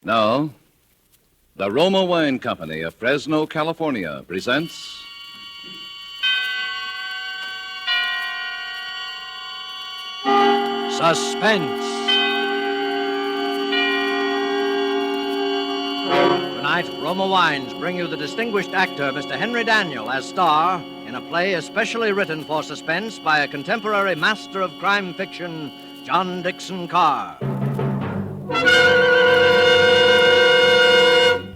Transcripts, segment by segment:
Now, the Roma Wine Company of Fresno, California presents... Suspense. Tonight, Roma Wines bring you the distinguished actor, Mr. Henry Daniel, as star in a play especially written for suspense by a contemporary master of crime fiction, John Dixon Carr.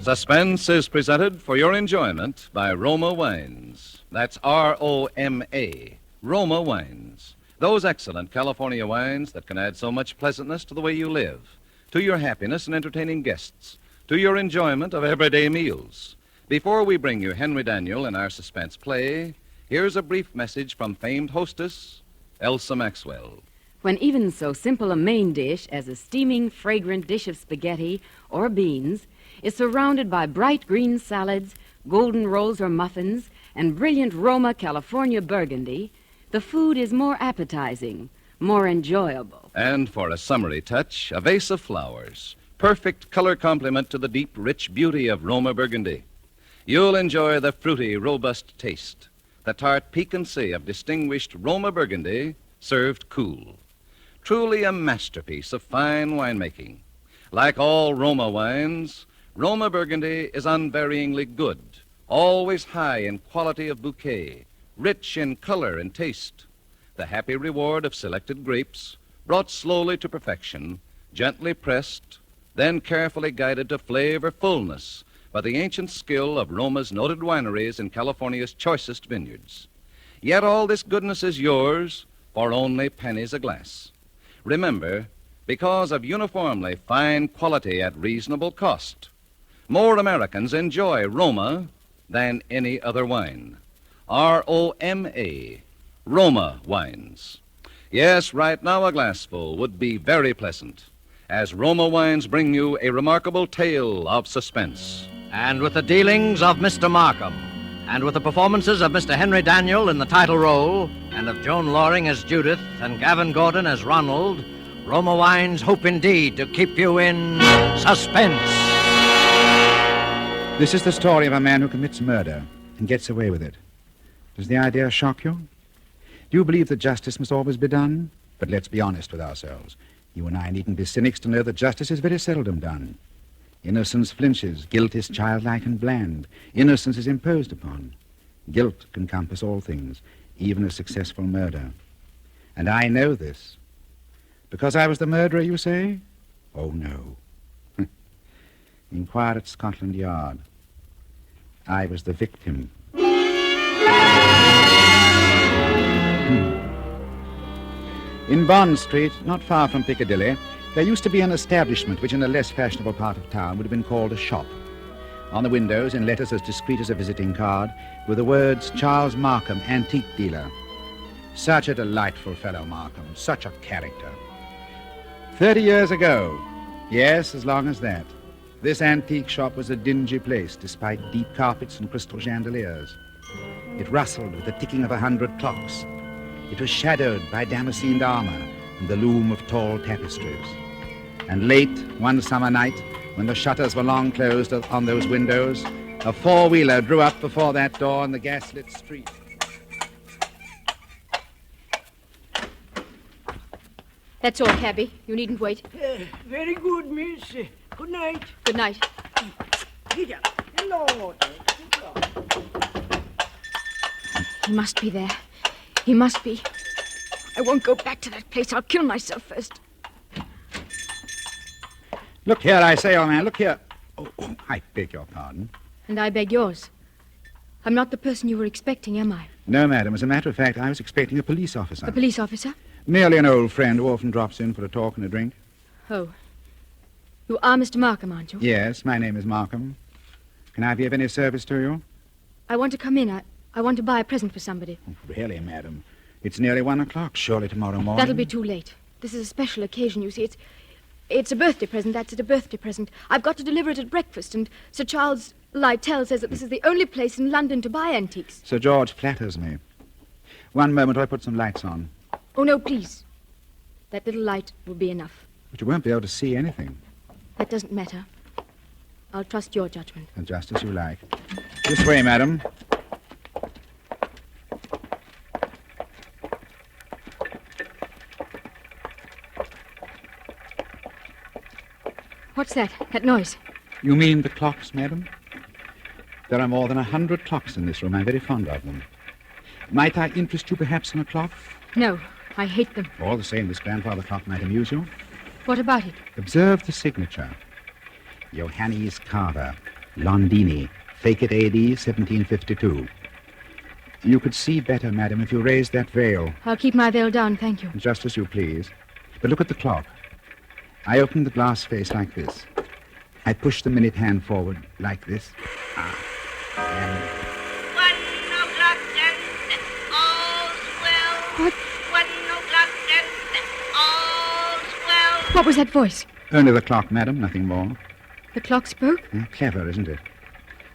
Suspense is presented for your enjoyment by Roma Wines. That's R-O-M-A, Roma Wines. Those excellent California wines that can add so much pleasantness to the way you live, to your happiness in entertaining guests, to your enjoyment of everyday meals. Before we bring you Henry Daniel in our suspense play, here's a brief message from famed hostess, Elsa Maxwell. When even so simple a main dish as a steaming, fragrant dish of spaghetti or beans is surrounded by bright green salads, golden rolls or muffins, and brilliant Roma California burgundy, the food is more appetizing, more enjoyable. And for a summery touch, a vase of flowers. Perfect color complement to the deep, rich beauty of Roma burgundy. You'll enjoy the fruity, robust taste, the tart piquancy of distinguished Roma burgundy served cool. Truly a masterpiece of fine winemaking. Like all Roma wines, Roma burgundy is unvaryingly good, always high in quality of bouquet, rich in color and taste. The happy reward of selected grapes, brought slowly to perfection, gently pressed, then carefully guided to flavor fullness by the ancient skill of Roma's noted wineries in California's choicest vineyards. Yet all this goodness is yours for only pennies a glass. Remember, because of uniformly fine quality at reasonable cost, more Americans enjoy Roma than any other wine. R-O-M-A, Roma Wines. Yes, right now a glassful would be very pleasant, as Roma Wines bring you a remarkable tale of suspense. And with the dealings of Mr. Markham, and with the performances of Mr. Henry Daniel in the title role, and of Joan Loring as Judith, and Gavin Gordon as Ronald, Roma Wines hope indeed to keep you in suspense. This is the story of a man who commits murder and gets away with it. Does the idea shock you? Do you believe that justice must always be done? But let's be honest with ourselves. You and I needn't be cynics to know that justice is very seldom done. Innocence flinches. Guilt is childlike and bland. Innocence is imposed upon. Guilt can compass all things, even a successful murder. And I know this. Because I was the murderer, you say? Oh, no. Inquire at Scotland Yard. I was the victim. In Bond Street, not far from Piccadilly, there used to be an establishment which in a less fashionable part of town would have been called a shop. On the windows, in letters as discreet as a visiting card, were the words, Charles Markham, antique dealer. Such a delightful fellow, Markham. Such a character. 30 years ago, yes, as long as that, this antique shop was a dingy place, despite deep carpets and crystal chandeliers. It rustled with the ticking of 100 clocks. It was shadowed by damascened armor and the loom of tall tapestries. And late, one summer night, when the shutters were long closed on those windows, a four-wheeler drew up before that door in the gaslit street. That's all, cabby. You needn't wait. Very good, miss. Good night. Good night. Here. Hello. He must be there. He must be. I won't go back to that place. I'll kill myself first. Look here, I say, old man, look here. Oh, I beg your pardon. And I beg yours. I'm not the person you were expecting, am I? No, madam. As a matter of fact, I was expecting a police officer. A police officer? Merely an old friend who often drops in for a talk and a drink. Oh. You are Mr. Markham, aren't you? Yes, my name is Markham. Can I be of any service to you? I want to come in. I want to buy a present for somebody. Oh, really, madam? It's nearly 1 o'clock. Surely tomorrow morning. That'll be too late. This is a special occasion, you see. It's a birthday present. That's it, a birthday present. I've got to deliver it at breakfast, and Sir Charles Lytell says that this is the only place in London to buy antiques. Sir George flatters me. One moment, I put some lights on. Oh, no, please. That little light will be enough. But you won't be able to see anything. That doesn't matter. I'll trust your judgment. And just as you like. This way, madam. What's that? That noise? You mean the clocks, madam? There are more than 100 clocks in this room. I'm very fond of them. Might I interest you perhaps in a clock? No, I hate them. All the same, this grandfather clock might amuse you. What about it? Observe the signature. Johannes Carver, Londini, fake it AD 1752. You could see better, madam, if you raised that veil. I'll keep my veil down, thank you. Just as you please. But look at the clock. I open the glass face like this. I push the minute hand forward like this. And 1 o'clock and all's well. What? 1 o'clock and all's well. What was that voice? only the clock, madam, nothing more. The clock spoke? Clever, isn't it?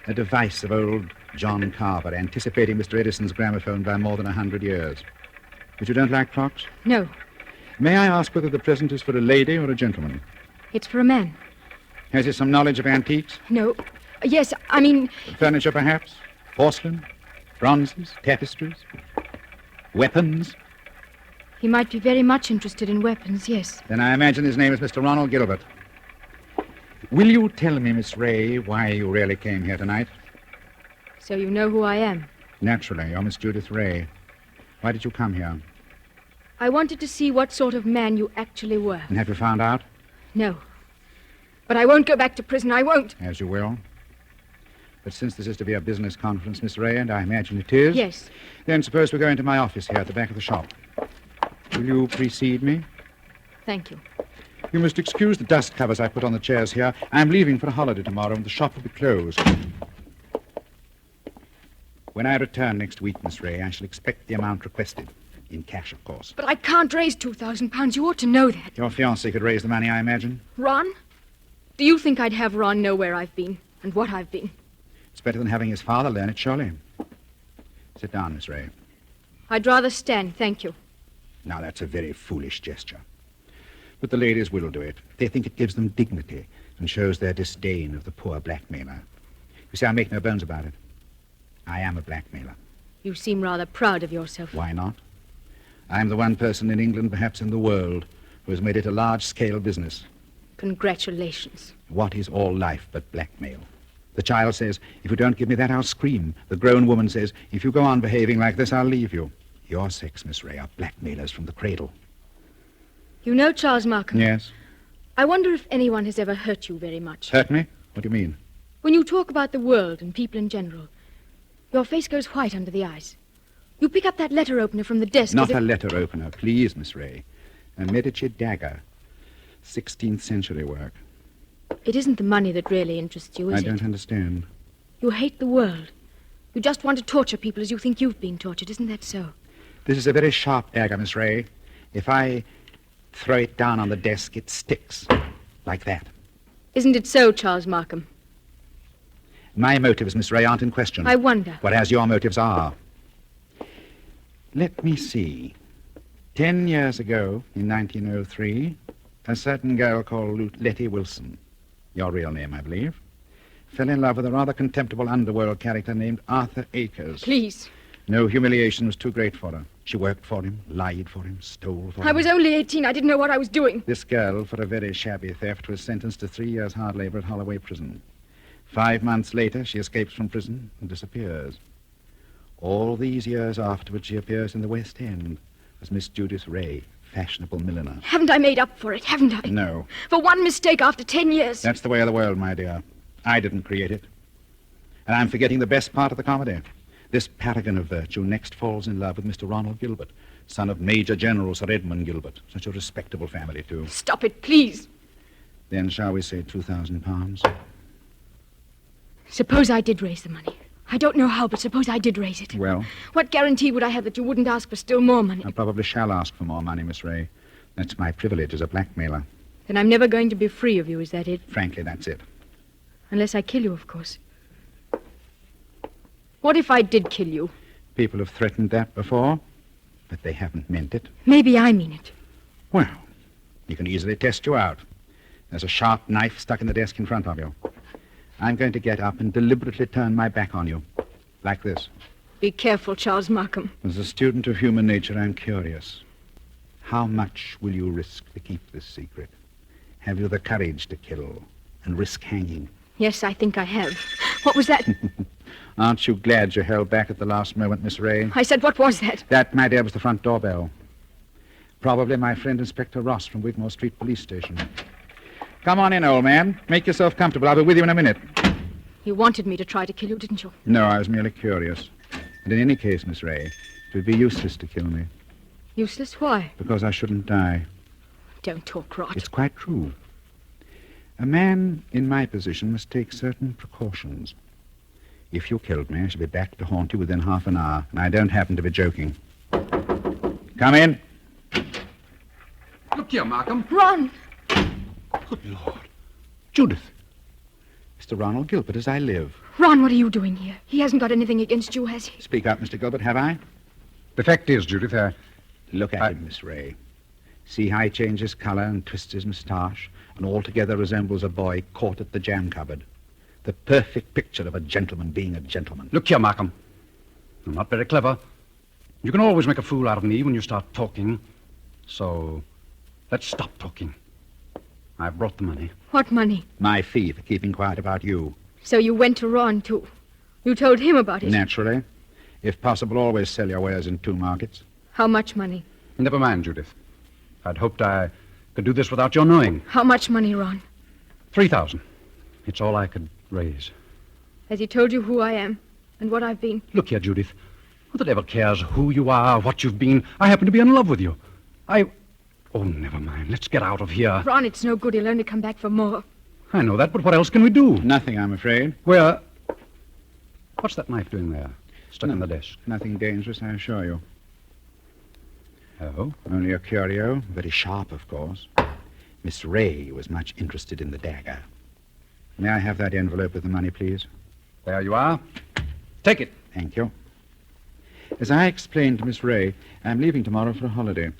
A device of old John Carver, anticipating Mr. Edison's gramophone by more than 100 years. But you don't like clocks? No, May I ask whether the present is for a lady or a gentleman? it's for a man. Has he some knowledge of antiques? No. Yes, I mean, Furniture, perhaps? Porcelain? Bronzes? Tapestries? Weapons? he might be very much interested in weapons, yes. Then I imagine his name is Mr. Ronald Gilbert. Will you tell me, Miss Ray, why you really came here tonight? So you know who I am. Naturally, you're Miss Judith Ray. Why did you come here? I wanted to see what sort of man you actually were. And have you found out? No. But I won't go back to prison, I won't. As you will. But since this is to be a business conference, Miss Ray, and I imagine it is... Yes. Then suppose we go into my office here at the back of the shop. Will you precede me? Thank you. You must excuse the dust covers I put on the chairs here. I'm leaving for a holiday tomorrow, and the shop will be closed. When I return next week, Miss Ray, I shall expect the amount requested. In cash, of course. But I can't raise £2,000. You ought to know that. Your fiancé could raise the money, I imagine. Ron? Do you think I'd have Ron know where I've been and what I've been? It's better than having his father learn it, surely. Sit down, Miss Ray. I'd rather stand, thank you. Now, that's a very foolish gesture. But the ladies will do it. They think it gives them dignity and shows their disdain of the poor blackmailer. You see, I make no bones about it. I am a blackmailer. You seem rather proud of yourself. Why not? I'm the one person in England, perhaps in the world, who has made it a large-scale business. Congratulations. What is all life but blackmail? The child says, if you don't give me that, I'll scream. The grown woman says, if you go on behaving like this, I'll leave you. Your sex, Miss Ray, are blackmailers from the cradle. You know Charles Markham? Yes. I wonder if anyone has ever hurt you very much. Hurt me? What do you mean? When you talk about the world and people in general, your face goes white under the eyes. You pick up that letter opener from the desk. Not a letter opener, please, Miss Ray. A Medici dagger. 16th century work. It isn't the money that really interests you, is I it? don't understand. You hate the world. You just want to torture people as you think you've been tortured. Isn't that so? This is a very sharp dagger, Miss Ray. If I throw it down on the desk, it sticks. Like that. Isn't it so, Charles Markham? My motives, Miss Ray, aren't in question. I wonder. Whereas your motives are. Let me see. 10 years ago, in 1903, a certain girl called Letty Wilson, your real name, I believe, fell in love with a rather contemptible underworld character named Arthur Akers. Please. No humiliation was too great for her. She worked for him, lied for him, stole for him. I was only 18. I didn't know what I was doing. This girl, for a very shabby theft, was sentenced to 3 years hard labor at Holloway Prison. 5 months later, she escapes from prison and disappears. All these years afterwards, she appears in the West End as Miss Judith Ray, fashionable milliner. Haven't I made up for it? Haven't I? No. For one mistake after 10 years. That's the way of the world, my dear. I didn't create it. And I'm forgetting the best part of the comedy. This paragon of virtue next falls in love with Mr. Ronald Gilbert, son of Major General Sir Edmund Gilbert. Such a respectable family, too. Stop it, please. Then shall we say £2,000? Suppose I did raise the money. I don't know how, but suppose I did raise it. Well, What guarantee would I have that you wouldn't ask for still more money? I probably shall ask for more money, Miss Ray. That's my privilege as a blackmailer. Then I'm never going to be free of you, is that it? Frankly, that's it. Unless I kill you, of course. What if I did kill you? People have threatened that before, but they haven't meant it. Maybe I mean it. Well, you can easily test you out. There's a sharp knife stuck in the desk in front of you. I'm going to get up and deliberately turn my back on you. Like this. Be careful, Charles Markham. As a student of human nature, I'm curious. How much will you risk to keep this secret? Have you the courage to kill and risk hanging? Yes, I think I have. What was that? Aren't you glad you held back at the last moment, Miss Ray? I said, what was that? That, my dear, was the front doorbell. Probably my friend Inspector Ross from Wigmore Street Police Station. Come on in, old man. Make yourself comfortable. I'll be with you in a minute. You wanted me to try to kill you, didn't you? No, I was merely curious. And in any case, Miss Ray, it would be useless to kill me. Useless? Why? Because I shouldn't die. Don't talk rot. It's quite true. A man in my position must take certain precautions. If you killed me, I should be back to haunt you within half an hour, and I don't happen to be joking. Come in. Look here, Markham. Ron! Good Lord. Judith. Mr. Ronald Gilbert, as I live. Ron, what are you doing here? He hasn't got anything against you, has he? Speak up, Mr. Gilbert, have I? The fact is, Judith, Look at him, Miss Ray. See how he changes color and twists his moustache, and altogether resembles a boy caught at the jam cupboard. The perfect picture of a gentleman being a gentleman. Look here, Markham. I'm not very clever. You can always make a fool out of me when you start talking. So, let's stop talking. I've brought the money. What money? My fee for keeping quiet about you. So you went to Ron, too. You told him about it. Naturally. If possible, always sell your wares in two markets. How much money? Never mind, Judith. I'd hoped I could do this without your knowing. How much money, Ron? 3,000. It's all I could raise. Has he told you who I am and what I've been? Look here, Judith. Who the devil cares who you are, what you've been? I happen to be in love with you. Oh, never mind. Let's get out of here. Ron, it's no good. He'll only come back for more. I know that, but what else can we do? Nothing, I'm afraid. What's that knife doing there? Stuck in the desk. Nothing dangerous, I assure you. Oh? Only a curio. Very sharp, of course. Miss Ray was much interested in the dagger. May I have that envelope with the money, please? There you are. Take it. Thank you. As I explained to Miss Ray, I'm leaving tomorrow for a holiday.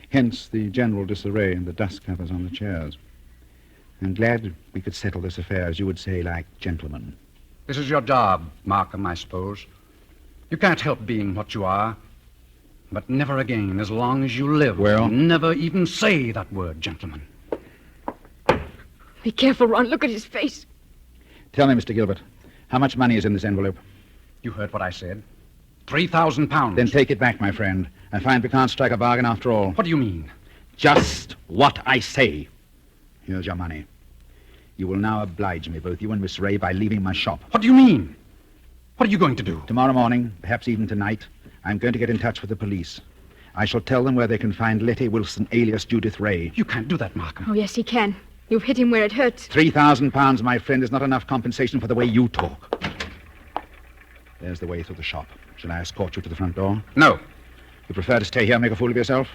Hence the general disarray and the dust covers on the chairs. I'm glad we could settle this affair, as you would say, like gentlemen. This is your job, Markham, I suppose. You can't help being what you are. But never again, as long as you live. Well? Never even say that word, gentlemen. Be careful, Ron. Look at his face. Tell me, Mr. Gilbert, how much money is in this envelope? You heard what I said. 3,000 pounds. Then take it back, my friend. I find we can't strike a bargain after all. What do you mean? Just what I say. Here's your money. You will now oblige me, both you and Miss Ray, by leaving my shop. What do you mean? What are you going to do? Tomorrow morning, perhaps even tonight, I'm going to get in touch with the police. I shall tell them where they can find Letty Wilson, alias Judith Ray. You can't do that, Markham. Oh, yes, he can. You've hit him where it hurts. 3,000 pounds, my friend, is not enough compensation for the way you talk. There's the way through the shop. Shall I escort you to the front door? No. You prefer to stay here and make a fool of yourself?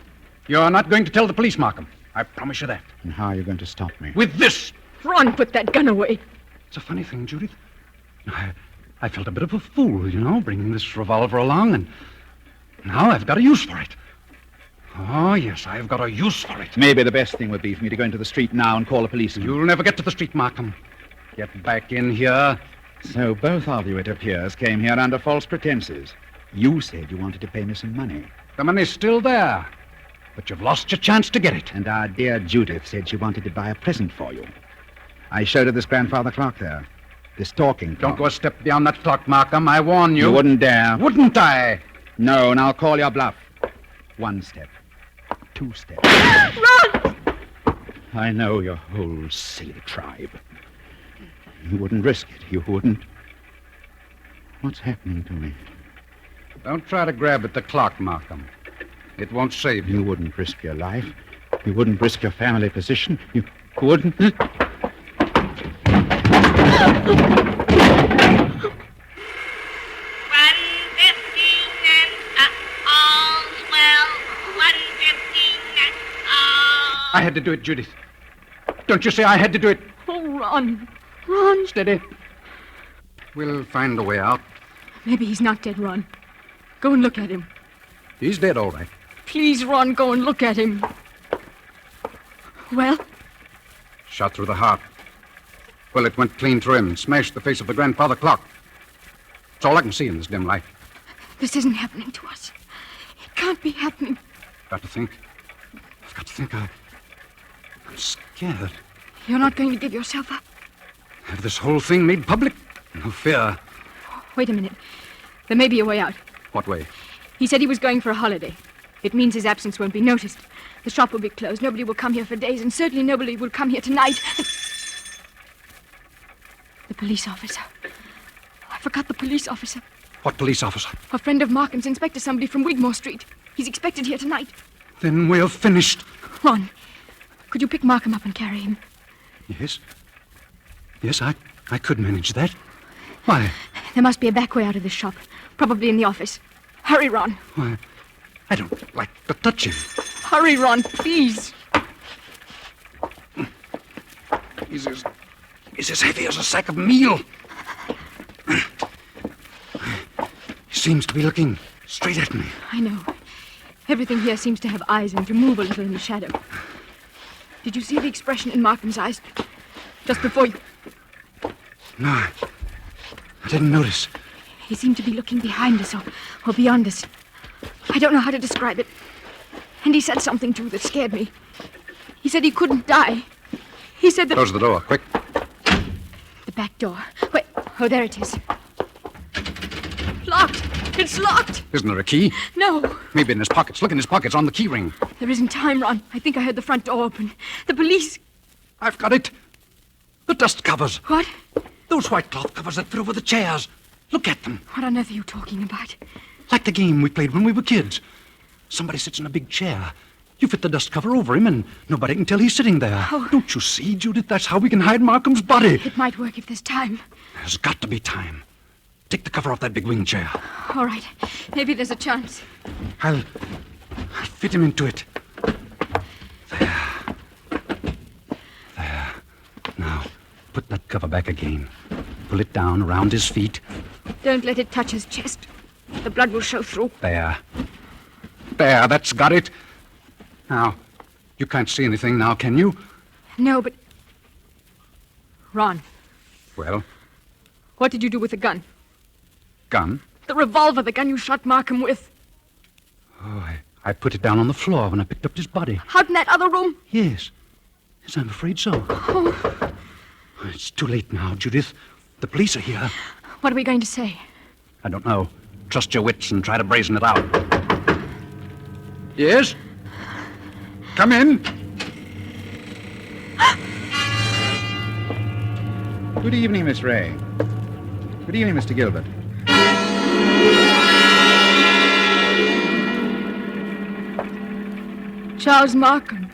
You're not going to tell the police, Markham. I promise you that. And how are you going to stop me? With this! Ron, put that gun away. It's a funny thing, Judith. I felt a bit of a fool, bringing this revolver along, and now I've got a use for it. Oh, yes, I've got a use for it. Maybe the best thing would be for me to go into the street now and call the police. You'll never get to the street, Markham. Get back in here. So both of you, it appears, came here under false pretenses. You said you wanted to pay me some money. The money's still there, but you've lost your chance to get it. And our dear Judith said she wanted to buy a present for you. I showed her this grandfather clock there. This talking clock. Don't go a step beyond that clock, Markham. I warn you. You wouldn't dare. Wouldn't I? No, and I'll call your bluff. 1 step. 2 steps. Ron! I know your whole silly tribe. You wouldn't risk it. You wouldn't. What's happening to me? Don't try to grab at the clock, Markham. It won't save you. You wouldn't risk your life. You wouldn't risk your family position. You wouldn't. 1:15 and all's well. 1:15 and all. I had to do it, Judith. Don't you say I had to do it? Oh, Ron. Ron. Steady. We'll find a way out. Maybe he's not dead, Ron. Go and look at him. He's dead, all right. Please, Ron, go and look at him. Well? Shot through the heart. Well, it went clean through him and smashed the face of the grandfather clock. It's all I can see in this dim light. This isn't happening to us. It can't be happening. I've got to think. I'm scared. You're not going to give yourself up. Have this whole thing made public? No fear. Wait a minute. There may be a way out. What way? He said he was going for a holiday. It means his absence won't be noticed. The shop will be closed. Nobody will come here for days, and certainly nobody will come here tonight. The police officer. I forgot the police officer. What police officer? A friend of Markham's, Inspector somebody from Wigmore Street. He's expected here tonight. Then we're finished. Ron, could you pick Markham up and carry him? Yes. Yes, I could manage that. Why? There must be a back way out of this shop. Probably in the office. Hurry, Ron. Why, I don't like to touch him. Hurry, Ron, please. He's as heavy as a sack of meal. He seems to be looking straight at me. I know. Everything here seems to have eyes and to move a little in the shadow. Did you see the expression in Markham's eyes just before you... No, I didn't notice. He seemed to be looking behind us or beyond us. I don't know how to describe it. And he said something, too, that scared me. He said he couldn't die. He said that... Close the door, quick. The back door. Wait. Oh, there it is. Locked. It's locked. Isn't there a key? No. Maybe in his pockets. Look in his pockets on the key ring. There isn't time, Ron. I think I heard the front door open. The police... I've got it. The dust covers. What? Those white cloth covers that fit over the chairs. Look at them. What on earth are you talking about? Like the game we played when we were kids. Somebody sits in a big chair. You fit the dust cover over him, and nobody can tell he's sitting there. Oh. Don't you see, Judith? That's how we can hide Markham's body. It might work if there's time. There's got to be time. Take the cover off that big wing chair. All right. Maybe there's a chance. I'll fit him into it. There. Now, put that cover back again. Pull it down around his feet. Don't let it touch his chest. The blood will show through. There, that's got it. Now, you can't see anything now, can you? No, but... Ron, Well, what did you do with the gun? gun? The revolver, the gun you shot Markham with. Oh, I put it down on the floor when I picked up his body. Out in that other room? Yes, I'm afraid so. Oh, It's too late now, Judith. The police are here. what are we going to say? I don't know. Trust your wits and try to brazen it out. Yes? Come in. Good evening, Miss Ray. Good evening, Mr. Gilbert. Charles Markham.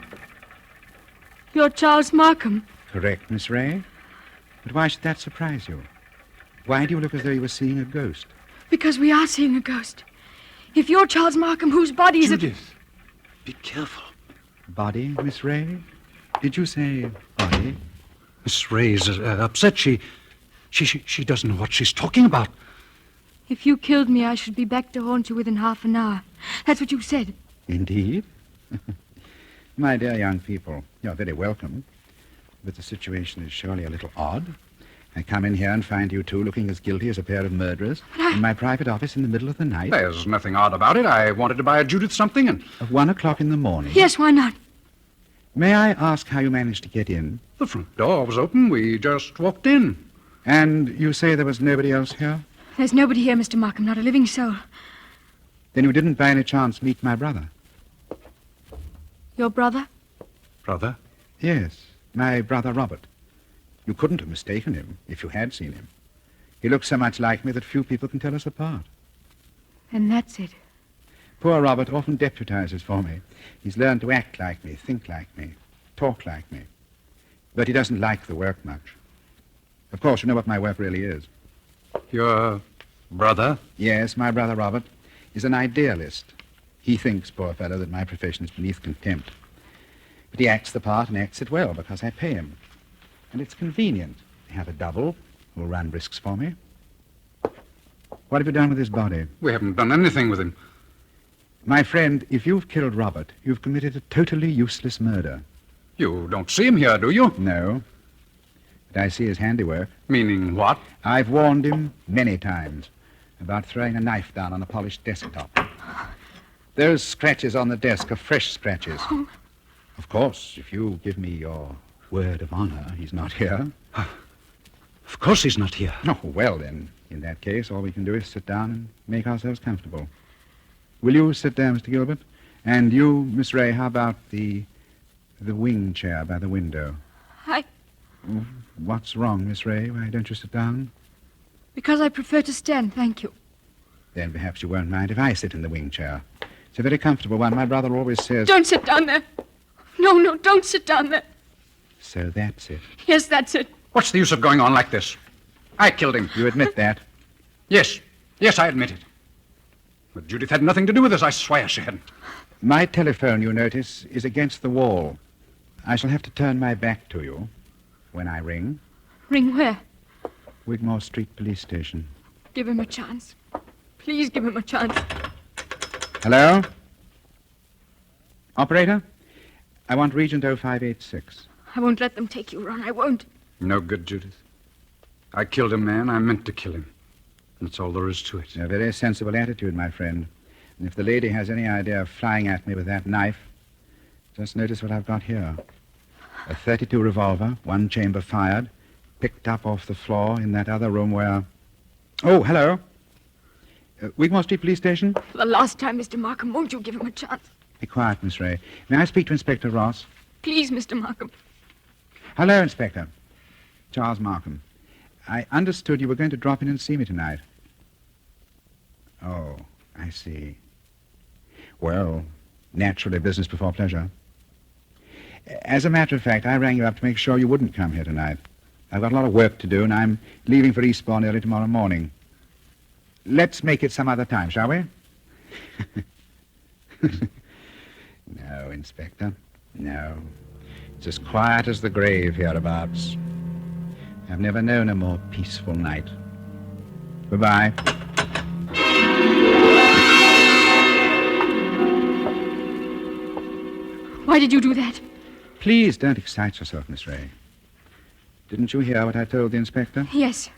You're Charles Markham. Correct, Miss Ray. But why should that surprise you? Why do you look as though you were seeing a ghost? Because we are seeing a ghost. If you're Charles Markham, whose body is it? Judith, be careful. Body, Miss Ray? Did you say body? Miss Ray's upset. She doesn't know what she's talking about. If you killed me, I should be back to haunt you within half an hour. That's what you said. Indeed. My dear young people, you're very welcome. But the situation is surely a little odd. I come in here and find you two looking as guilty as a pair of murderers in my private office in the middle of the night. There's nothing odd about it. I wanted to buy Judith something, and... At 1 o'clock in the morning. Yes, why not? May I ask how you managed to get in? The front door was open. We just walked in. And you say there was nobody else here? There's nobody here, Mr. Markham, not a living soul. Then you didn't by any chance meet my brother? Your brother? Brother? Yes, my brother Robert. You couldn't have mistaken him if you had seen him. He looks so much like me that few people can tell us apart. And that's it. Poor Robert often deputizes for me. He's learned to act like me, think like me, talk like me. But he doesn't like the work much. Of course, you know what my work really is. Your brother? Yes, my brother Robert is an idealist. He thinks, poor fellow, that my profession is beneath contempt. But he acts the part and acts it well because I pay him. And it's convenient to have a double who'll run risks for me. What have you done with his body? We haven't done anything with him. My friend, if you've killed Robert, you've committed a totally useless murder. You don't see him here, do you? No. But I see his handiwork. Meaning what? I've warned him many times about throwing a knife down on a polished desktop. Those scratches on the desk are fresh scratches. Oh. Of course, if you give me your word of honor, he's not here. Of course he's not here. Oh, well, then, in that case, all we can do is sit down and make ourselves comfortable. Will you sit there, Mr. Gilbert? And you, Miss Ray, how about the wing chair by the window? What's wrong, Miss Ray? Why don't you sit down? Because I prefer to stand, thank you. Then perhaps you won't mind if I sit in the wing chair. It's a very comfortable one. My brother always says... Don't sit down there. No, don't sit down there. So that's it. Yes, that's it. What's the use of going on like this? I killed him. You admit that? Yes, I admit it. But Judith had nothing to do with this. I swear she hadn't. My telephone, you notice, is against the wall. I shall have to turn my back to you when I ring. Ring where? Wigmore Street Police Station. Give him a chance. Please give him a chance. Hello? Operator? I want Regent 0586. I won't let them take you, Ron. I won't. No good, Judith. I killed a man. I meant to kill him. That's all there is to it. A very sensible attitude, my friend. And if the lady has any idea of flying at me with that knife, just notice what I've got here. A .32 revolver, one chamber fired, picked up off the floor in that other room where... Oh, hello. Wigmore Street Police Station? For the last time, Mr. Markham, won't you give him a chance? Be quiet, Miss Ray. May I speak to Inspector Ross? Please, Mr. Markham. Hello, Inspector. Charles Markham. I understood you were going to drop in and see me tonight. Oh, I see. Well, naturally, business before pleasure. As a matter of fact, I rang you up to make sure you wouldn't come here tonight. I've got a lot of work to do, and I'm leaving for Eastbourne early tomorrow morning. Let's make it some other time, shall we? No, Inspector. No. It's as quiet as the grave hereabouts. I've never known a more peaceful night. Goodbye. Why did you do that? Please don't excite yourself, Miss Ray. Didn't you hear what I told the inspector? Yes.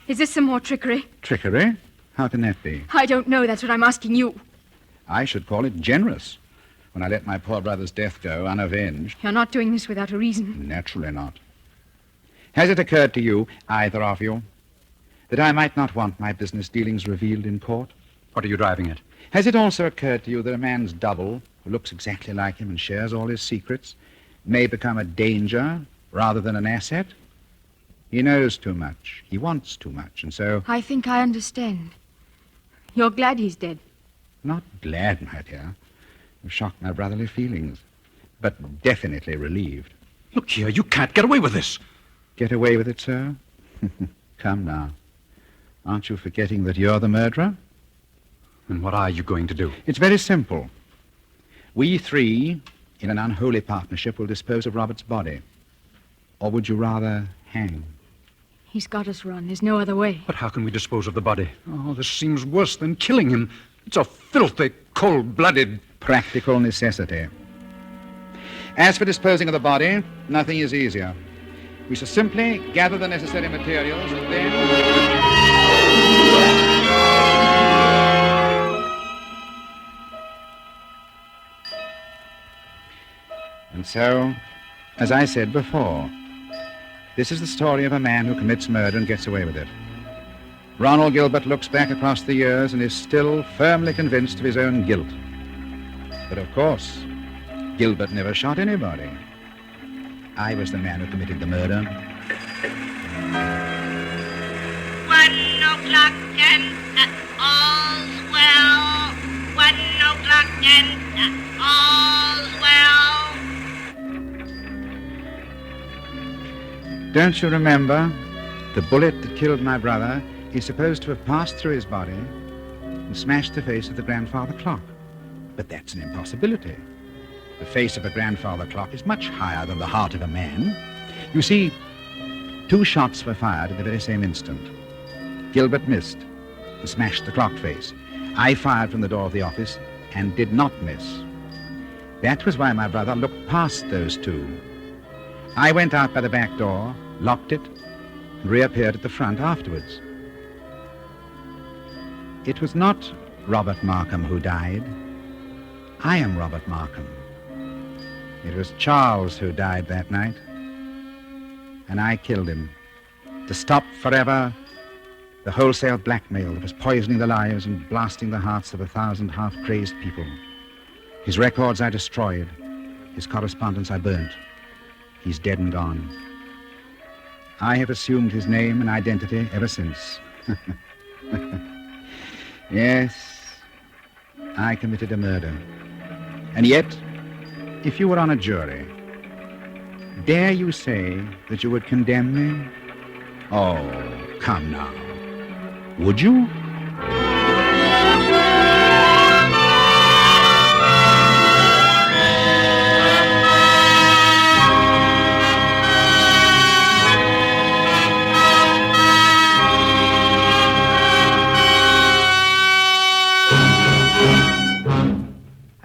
Is this some more trickery? Trickery? How can that be? I don't know. That's what I'm asking you. I should call it generous when I let my poor brother's death go unavenged. You're not doing this without a reason. Naturally not. Has it occurred to you, either of you, that I might not want my business dealings revealed in court? What are you driving at? Has it also occurred to you that a man's double, who looks exactly like him and shares all his secrets, may become a danger rather than an asset? He knows too much. He wants too much, and so... I think I understand. You're glad he's dead. Not glad, my dear. You've shocked my brotherly feelings. But definitely relieved. Look here, you can't get away with this. Get away with it, sir? Come now. Aren't you forgetting that you're the murderer? And what are you going to do? It's very simple. We three, in an unholy partnership, will dispose of Robert's body. Or would you rather hang? He's got us, Ron. There's no other way. But how can we dispose of the body? Oh, this seems worse than killing him. It's a filthy, cold-blooded... Practical necessity. As for disposing of the body, nothing is easier. We shall simply gather the necessary materials and then... And so, as I said before, this is the story of a man who commits murder and gets away with it. Ronald Gilbert looks back across the years and is still firmly convinced of his own guilt. But of course, Gilbert never shot anybody. I was the man who committed the murder. 1 o'clock and all's well. 1 o'clock and all's well. Don't you remember? The bullet that killed my brother is supposed to have passed through his body and smashed the face of the grandfather clock. But that's an impossibility. The face of a grandfather clock is much higher than the heart of a man. You see, 2 shots were fired at the very same instant. Gilbert missed and smashed the clock face. I fired from the door of the office and did not miss. That was why my brother looked past those 2. I went out by the back door, locked it, and reappeared at the front afterwards. It was not Robert Markham who died. I am Robert Markham. It was Charles who died that night, and I killed him to stop forever the wholesale blackmail that was poisoning the lives and blasting the hearts of 1,000 half-crazed people. His records I destroyed. His correspondence I burnt. He's dead and gone. I have assumed his name and identity ever since. Yes, I committed a murder. And yet, if you were on a jury, dare you say that you would condemn me? Oh, come now. Would you?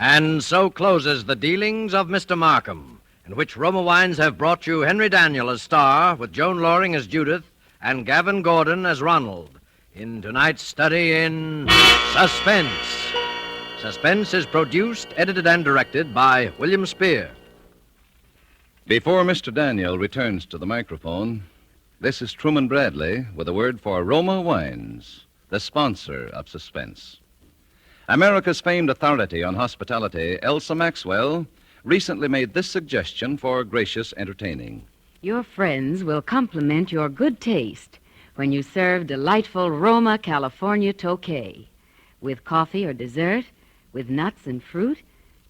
And so closes the dealings of Mr. Markham, in which Roma Wines have brought you Henry Daniell as star, with Joan Loring as Judith, and Gavin Gordon as Ronald, in tonight's study in Suspense. Suspense is produced, edited, and directed by William Spear. Before Mr. Daniell returns to the microphone, this is Truman Bradley with a word for Roma Wines, the sponsor of Suspense. America's famed authority on hospitality, Elsa Maxwell, recently made this suggestion for gracious entertaining. Your friends will compliment your good taste when you serve delightful Roma California Tokay, with coffee or dessert, with nuts and fruit,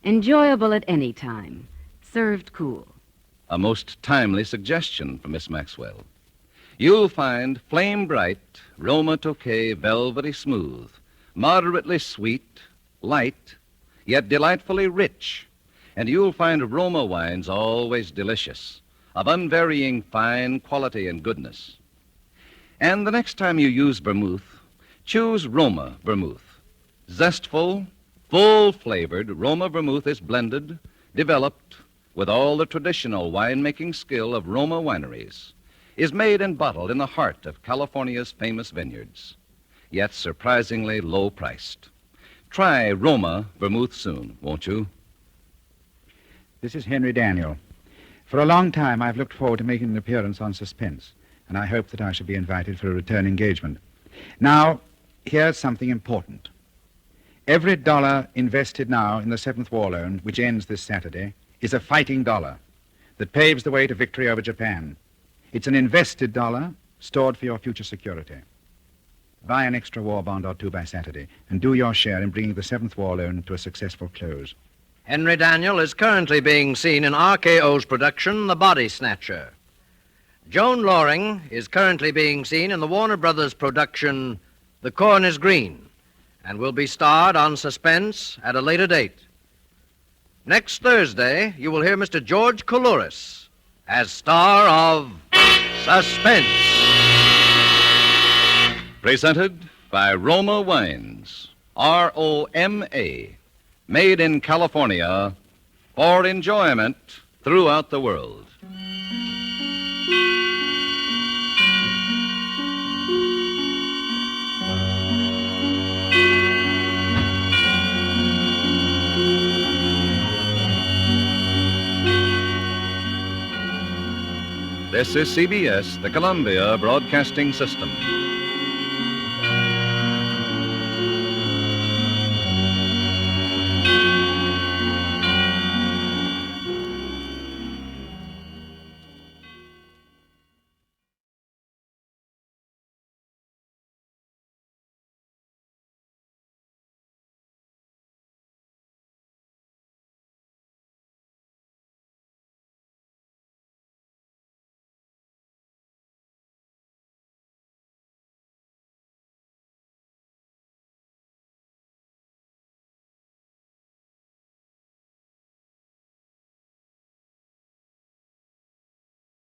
enjoyable at any time, served cool. A most timely suggestion from Miss Maxwell. You'll find flame-bright Roma Tokay velvety smooth, moderately sweet, light, yet delightfully rich. And you'll find Roma wines always delicious, of unvarying fine quality and goodness. And the next time you use vermouth, choose Roma vermouth. Zestful, full-flavored Roma vermouth is blended, developed with all the traditional winemaking skill of Roma wineries, is made and bottled in the heart of California's famous vineyards, yet surprisingly low-priced. Try Roma vermouth soon, won't you? This is Henry Daniell. For a long time, I've looked forward to making an appearance on Suspense, and I hope that I shall be invited for a return engagement. Now, here's something important. Every dollar invested now in the 7th War Loan, which ends this Saturday, is a fighting dollar that paves the way to victory over Japan. It's an invested dollar stored for your future security. Buy an extra war bond or two by Saturday, and do your share in bringing the 7th War Loan to a successful close. Henry Daniell is currently being seen in RKO's production, The Body Snatcher. Joan Loring is currently being seen in the Warner Brothers production, The Corn is Green, and will be starred on Suspense at a later date. Next Thursday, you will hear Mr. George Coulouris as star of Suspense. Presented by Roma Wines, R-O-M-A, made in California for enjoyment throughout the world. This is CBS, the Columbia Broadcasting System.